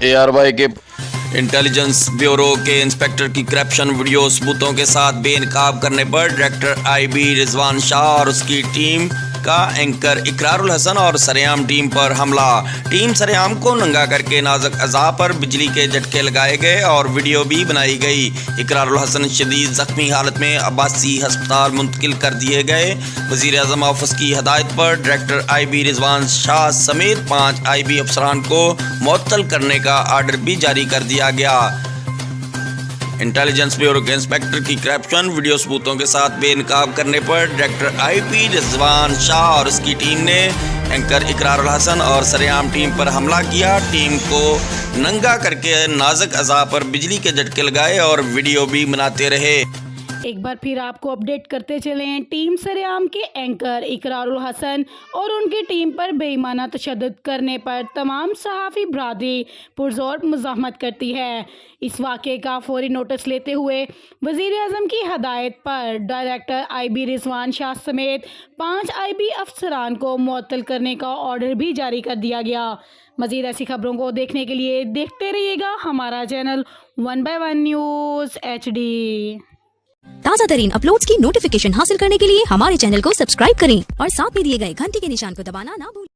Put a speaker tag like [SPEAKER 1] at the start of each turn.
[SPEAKER 1] ARY के intelligence bureau के inspector की करप्शन वीडियो सबूतों के साथ बेनकाब करने पर डायरेक्टर IB रिजवान शाह और उसकी टीम का एंकर इकरारुल हसन और सरेआम टीम पर हमला। टीम सरेआम को नंगा करके नाजुक अज़ा पर बिजली के झटके लगाए गए और वीडियो भी बनाई गई। इकरारुल हसन शदीद जख्मी हालत में अब्बासी अस्पताल मुंतकिल कर दिए गए। वज़ीर आज़म ऑफिस की हदायत पर डायरेक्टर IB रिजवान शाह समेत 5 IB अफसरान को मुअत्तल करने का आर्डर भी जारी कर दिया गया। इंटेलिजेंस ब्यूरो के इंस्पेक्टर की करप्शन वीडियो सबूतों के साथ बेनकाब करने पर डायरेक्टर IB रिजवान शाह और उसकी टीम ने एंकर इकरारुल हसन और सरेआम टीम पर हमला किया। टीम को नंगा करके नाजुक अज़ा पर बिजली के झटके लगाए और वीडियो भी बनाते रहे।
[SPEAKER 2] एक बार फिर आपको अपडेट करते चलें। टीम सरेआम के एंकर इकरारुल हसन और उनकी टीम पर बेईमाना तशद्दुद करने पर तमाम सहाफ़ी बरादरी पुरज़ोर मुज़ाहमत करती है। इस वाक़े का फौरी नोटिस लेते हुए वज़ीर आज़म की हदायत पर डायरेक्टर IB रिजवान शाह समेत 5 IB अफसरान को मुअत्तल करने का ऑर्डर भी जारी कर दिया गया। मज़ीद ऐसी खबरों को देखने के लिए देखते रहिएगा हमारा चैनल 1 by 1 न्यूज़ HD।
[SPEAKER 3] ताज़ा तरीन अपलोड्स की नोटिफिकेशन हासिल करने के लिए हमारे चैनल को सब्सक्राइब करें और साथ में दिए गए घंटी के निशान को दबाना ना भूलें।